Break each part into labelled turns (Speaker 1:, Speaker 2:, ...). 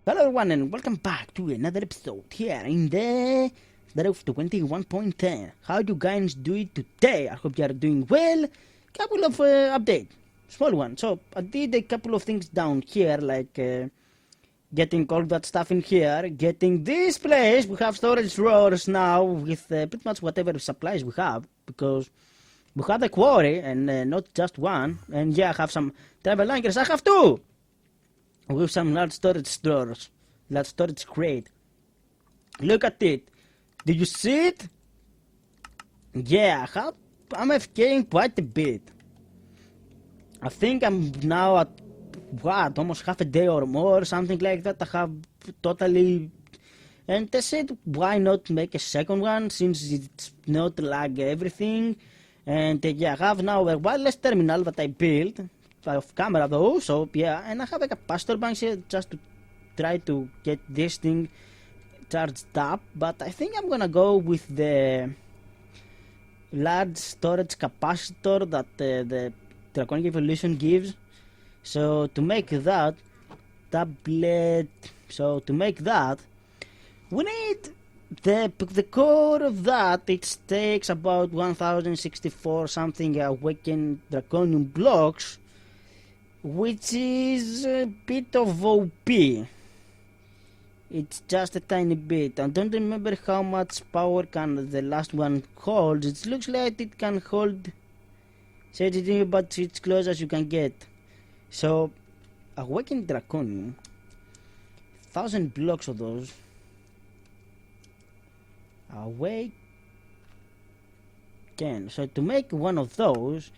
Speaker 1: Hello everyone and welcome back to another episode here in the Direwolf20 1.10. How you guys do it today? I hope you are doing well. Couple of updates, small one. So I did a couple of things down here, like getting all that stuff in here, getting this place. We have storage drawers now with pretty much whatever supplies we have, because we have a quarry and not just one. And yeah, I have some travel anchors. I have two. With some large storage drawers, large storage crate. Look at it. Did you see it? Yeah, I'm FKing quite a bit. I think I'm now at what, almost half a day or more, something like that. I have totally, and I said, why not make a second one since it's not like everything. And yeah, I have now a wireless terminal that I built. Off camera though, so yeah, and I have a capacitor bank here just to try to get this thing charged up, but I think I'm gonna go with the large storage capacitor that the Draconic evolution gives. So to make that tablet, we need the core of that. It takes about 1064 something awakened Draconium blocks, which is a bit of OP. It's just a tiny bit. I don't remember how much power can the last one hold. It looks like it can hold 32, but it's close as you can get. So awakened Draconium, 1000 blocks of those. Awaken. So to make one of those,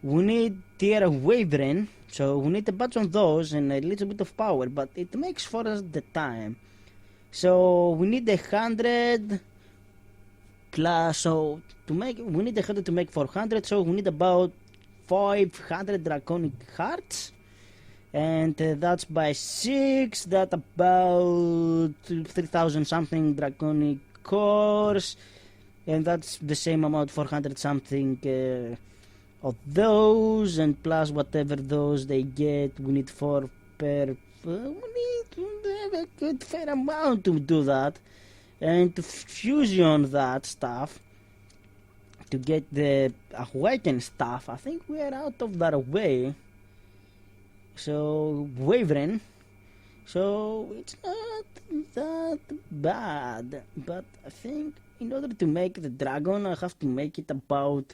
Speaker 1: we need tier wavering, so we need a bunch of those and a little bit of power, but it makes for us the time. So we need 100 plus, so we need 100 to make 400, so we need about 500 Draconic hearts, and that's by 6, that about 3000 something Draconic cores, and that's the same amount, 400 something of those, and plus whatever those they get. We need 4 per, we need a good fair amount to do that, and to fusion that stuff to get the awakened stuff. I think we are out of that way, so wavering, so it's not that bad. But I think in order to make the dragon, I have to make it about,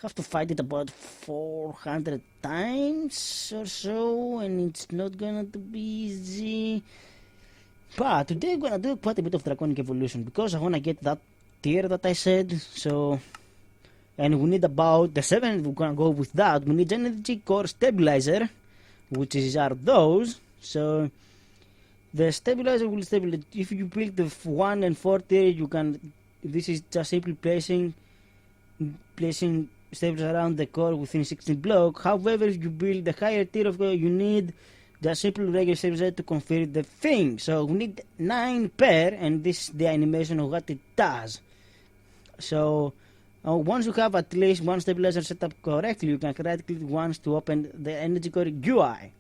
Speaker 1: have to fight it about 400 times or so, and it's not gonna be easy. But today I'm gonna do quite a bit of Draconic evolution because I wanna get that tier that I said. So, and we need about the 7. We're gonna go with that. We need energy core stabilizer, which are those. So the stabilizer will stabilize. If you build the 1 and 4 tier, you can. This is just simply placing staples around the core within 16 blocks. However, if you build the higher tier of core, you need the simple regular stabilizer to configure the thing. So we need 9 per, and this is the animation of what it does. So once you have at least one stabilizer set up correctly, you can right click once to open the energy core UI.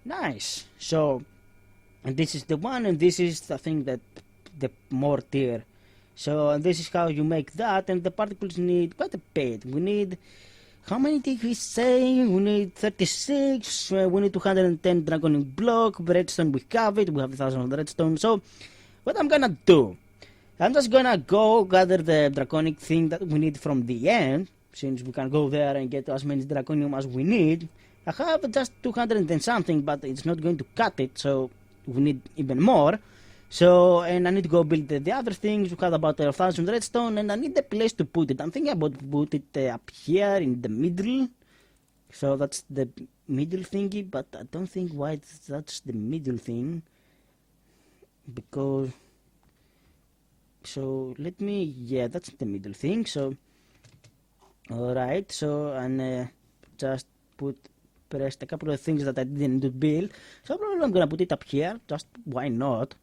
Speaker 1: Nice. So, and this is the one, and this is the thing that the more tier. So this is how you make that, and the particles need quite a bit. We need, how many did we say? We need 36, we need 210 Draconic block, redstone we have it, we have 1000 redstone. So what I'm gonna do, I'm just gonna go gather the Draconic thing that we need from the end, since we can go there and get as many Draconium as we need. I have just 210 something, but it's not going to cut it, so we need even more. So, and I need to go build the other things. We have about 1000 redstone, and I need a place to put it. I'm thinking about put it up here in the middle. So that's the middle thingy, but I don't think why that's the middle thing. Because, so let me, yeah, that's the middle thing. So, alright, so, and just pressed a couple of things that I didn't build. So probably I'm gonna put it up here, just why not?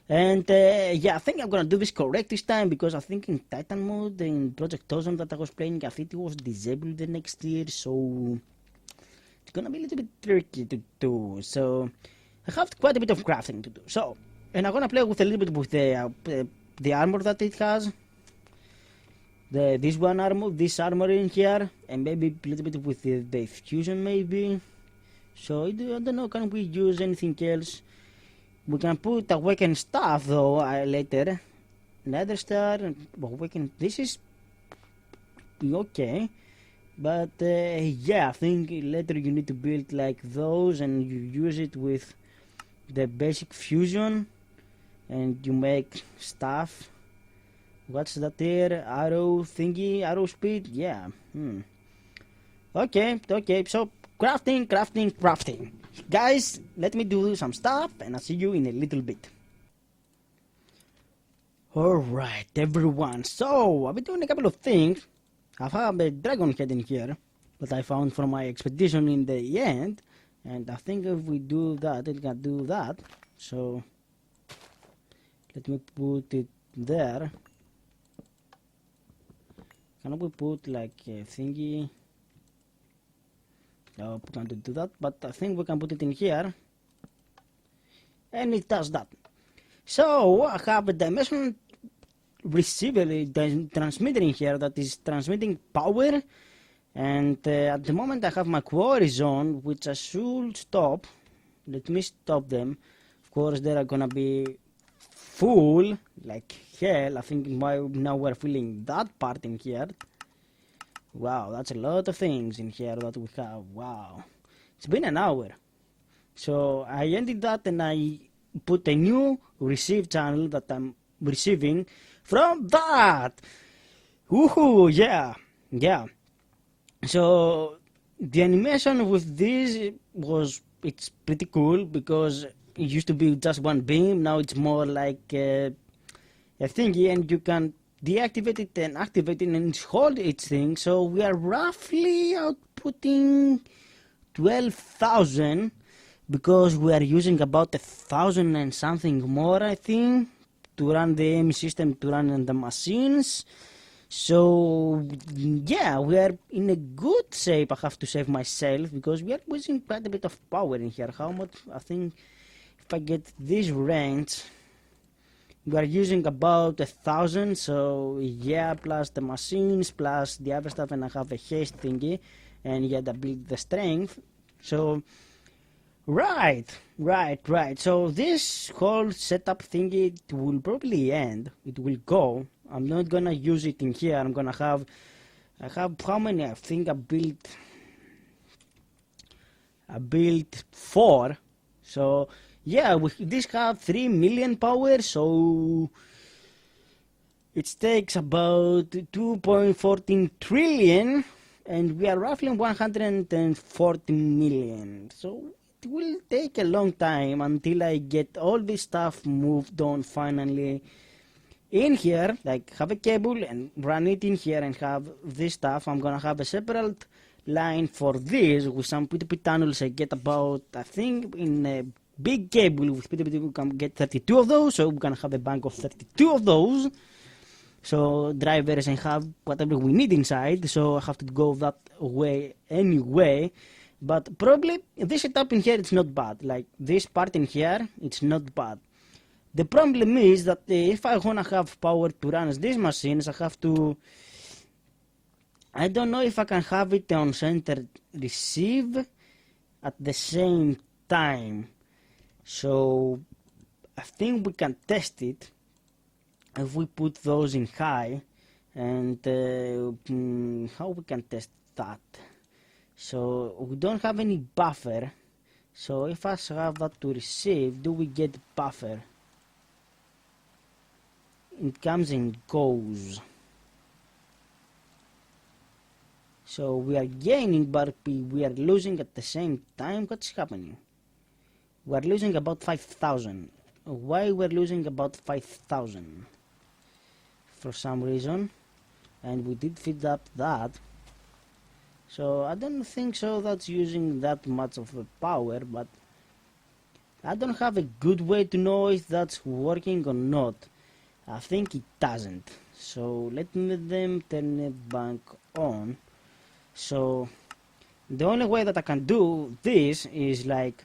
Speaker 1: And yeah, I think I'm gonna do this correct this time, because I think in Titan mode, in Project Ozone that I was playing, I think it was disabled the next year, so it's gonna be a little bit tricky to do. So I have quite a bit of crafting to do. So, and I'm gonna play with a little bit with the armor that it has. This armor in here, and maybe a little bit with the fusion maybe. So I don't know, can we use anything else? We can put awakened stuff though later. Nether star, awakened. This is okay, but yeah, I think later you need to build like those, and you use it with the basic fusion, and you make stuff. What's that there? Arrow thingy? Arrow speed? Yeah. Okay. So, crafting. Guys, let me do some stuff, and I'll see you in a little bit. Alright, everyone. So, I've been doing a couple of things. I have a dragon head in here that I found from my expedition in the end. And I think if we do that, it can do that. So, let me put it there. Can we put like a thingy? No, we can't do that, but I think we can put it in here. And it does that. So, I have a dimensional receiver, transmitter in here that is transmitting power. And at the moment I have my quarries on, which I should stop. Let me stop them. Of course, they are gonna be full like hell. I think now we're filling that part in here. Wow, that's a lot of things in here that we have. Wow, it's been an hour. So I ended that and I put a new receive channel that I'm receiving from that. Woohoo! Yeah. So the animation with this it's pretty cool because it used to be just one beam. Now it's more like a thingy, and you can deactivate it and activate it and hold its thing. So we are roughly outputting 12,000 because we are using about 1,000 and something more, I think, to run the AIM system, to run the machines. So yeah, we are in a good shape, I have to save myself, because we are using quite a bit of power in here. How much? I think if I get this range, we are using about 1,000. So yeah, plus the machines, plus the other stuff, and I have a haste thingy, and yeah, to build the strength. So right. So this whole setup thingy, it will probably end. It will go. I'm not gonna use it in here. I'm gonna have, I have how many? I think I built 4. So yeah, this have 3 million power. So it takes about 2.14 trillion, and we are roughly 140 million. So it will take a long time until I get all this stuff moved on finally. In here, like have a cable and run it in here and have this stuff. I'm gonna have a separate line for this with some PTP tunnels. I get about, I think, in a big cable with PTP we can get 32 of those. So we're gonna have a bank of 32 of those. So drivers and have whatever we need inside. So I have to go that way anyway. But probably this setup in here, it's not bad. Like this part in here, it's not bad. The problem is that if I wanna have power to run these machines, I have to, I don't know if I can have it on center receive at the same time. So I think we can test it if we put those in high. And how we can test that? So we don't have any buffer. So if I have that to receive, do we get buffer? It comes and goes. So we are gaining, but we are losing at the same time. What's happening? We are losing about 5,000. Why we're losing about 5,000? For some reason. And we did feed up that. So I don't think so that's using that much of the power, but I don't have a good way to know if that's working or not. I think it doesn't. So let them turn it back on. So the only way that I can do this is like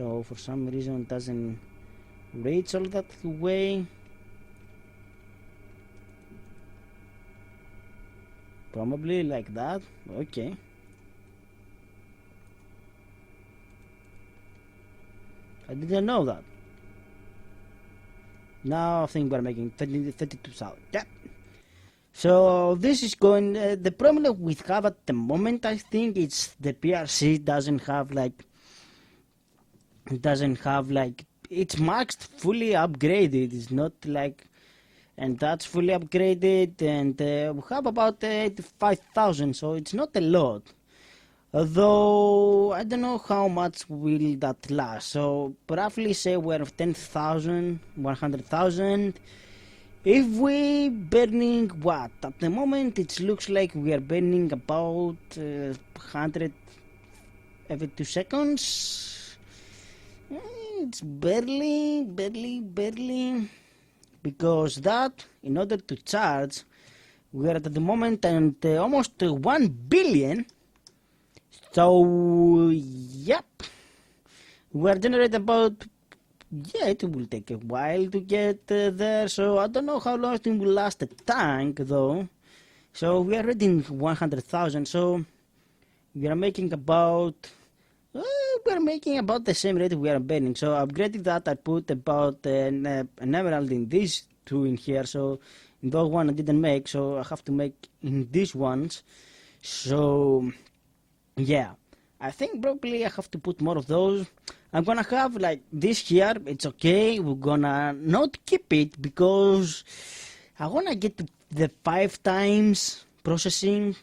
Speaker 1: So for some reason it doesn't reach all that way. Probably like that. Okay. I didn't know that. Now I think we're making 32,000. Yeah. So this is going. The problem we have at the moment, I think, it's the PRC doesn't have like. It's maxed, fully upgraded. It's not like, and that's fully upgraded, and we have about 85,000. So it's not a lot. Although I don't know how much will that last. So roughly say we're 10,000, 100,000. If we burning what? At the moment it looks like we are burning about 100 every 2 seconds. It's barely. Because that, in order to charge, we are at the moment at almost 1 billion. So, yep, we are generating about, yeah, it will take a while to get there, so I don't know how long it will last the tank, though. So, we are already in 100,000, so we are making about, the same rate we are burning. So, upgrading that, I put about an emerald in these two in here, so in those one I didn't make, so I have to make in these ones. So, yeah, I think probably I have to put more of those. I'm gonna have like this here, it's okay, we're gonna not keep it because I wanna get to the 5 times processing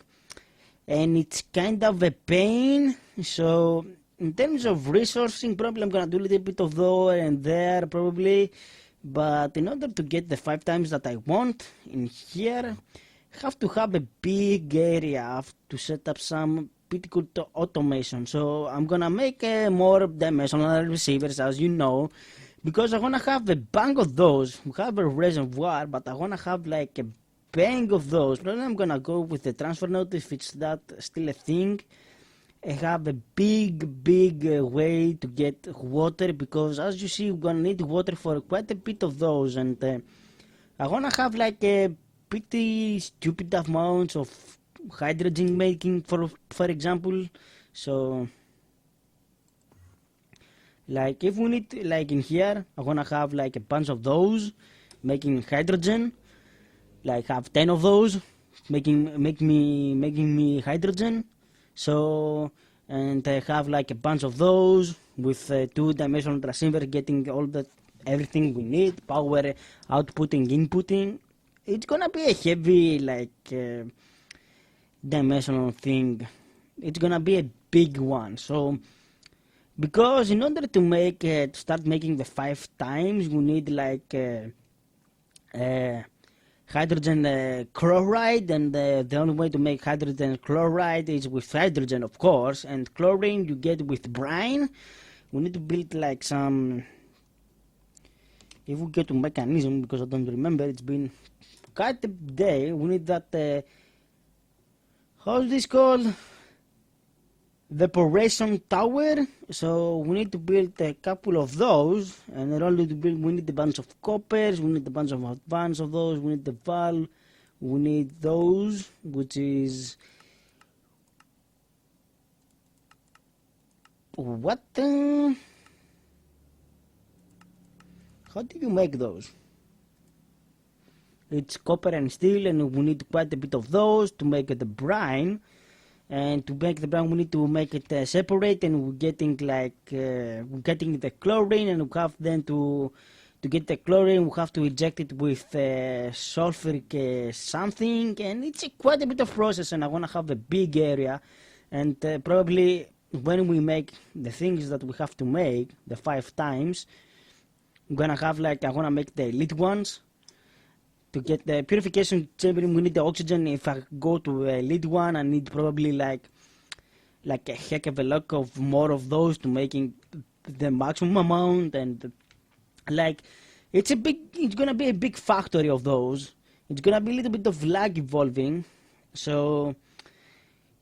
Speaker 1: and it's kind of a pain. So in terms of resourcing, probably I'm gonna do a little bit of there and there probably, but in order to get the 5 times that I want in here, I have to have a big area. I have to set up some pretty good automation. So I'm gonna make more dimensional receivers, as you know, because I wanna have a bank of those. We have a reservoir, but I wanna have like a bank of those. Probably I'm gonna go with the transfer node if it's that still a thing. I have a big way to get water, because as you see, we're gonna need water for quite a bit of those, and I wanna have like a pretty stupid amounts of hydrogen making, for example. So like if we need, like in here, I wanna have like a bunch of those making hydrogen, like have 10 of those making me hydrogen. So, and I have like a bunch of those with 2-dimensional transceiver getting all that, everything we need, power outputting, inputting. It's gonna be a heavy like dimensional thing. It's gonna be a big one. So because in order to make start making the 5 times, we need like hydrogen chloride, and the only way to make hydrogen chloride is with hydrogen, of course, and chlorine you get with brine. We need to build like some, if we get to mechanism, because I don't remember, it's been quite a day. We need that how's this called, evaporation tower. So we need to build a couple of those, and in order to build, we need a bunch of coppers, we need a bunch of advance of those, we need the valve, we need those, which is what how do you make those? It's copper and steel, and we need quite a bit of those to make the brine. And to make the brine, we need to make it separate, and we're getting like we're getting the chlorine, and we have then to get the chlorine, we have to inject it with sulfuric something, and it's quite a bit of process. And I want to have a big area, and probably when we make the things that we have to make the 5 times, I'm gonna have like, I want to make the elite ones. To get the purification chamber, we need the oxygen. If I go to a lead one, I need probably like a heck of a lot of more of those to making the maximum amount. And like it's gonna be a big factory of those. It's gonna be a little bit of lag evolving. So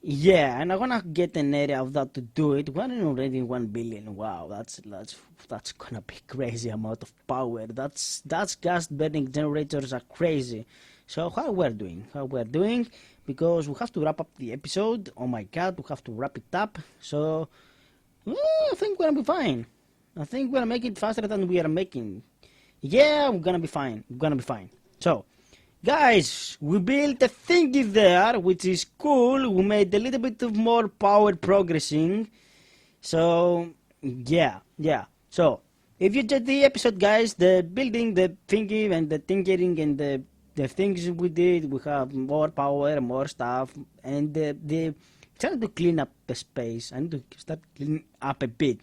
Speaker 1: Yeah, and I'm gonna get an area of that to do it. We're already 1 billion. Wow, that's gonna be crazy amount of power. That's gas burning generators are crazy. So how we're doing? How we're doing? Because we have to wrap up the episode. Oh my god, we have to wrap it up. So I think we're gonna be fine. I think we're gonna make it faster than we are making. Yeah, we're gonna be fine. We're gonna be fine. So. Guys, we built a thingy there, which is cool. We made a little bit of more power progressing. So, yeah. So, if you enjoyed the episode, guys, the building, the thingy, and the tinkering, and the things we did, we have more power, more stuff, and the trying to clean up the space. I need to start cleaning up a bit.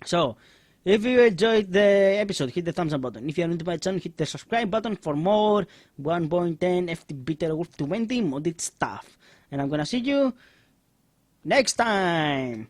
Speaker 1: So, if you enjoyed the episode, hit the thumbs up button. If you are new to my channel, hit the subscribe button for more 1.10 FTB Direwolf20 modded stuff. And I'm gonna see you next time.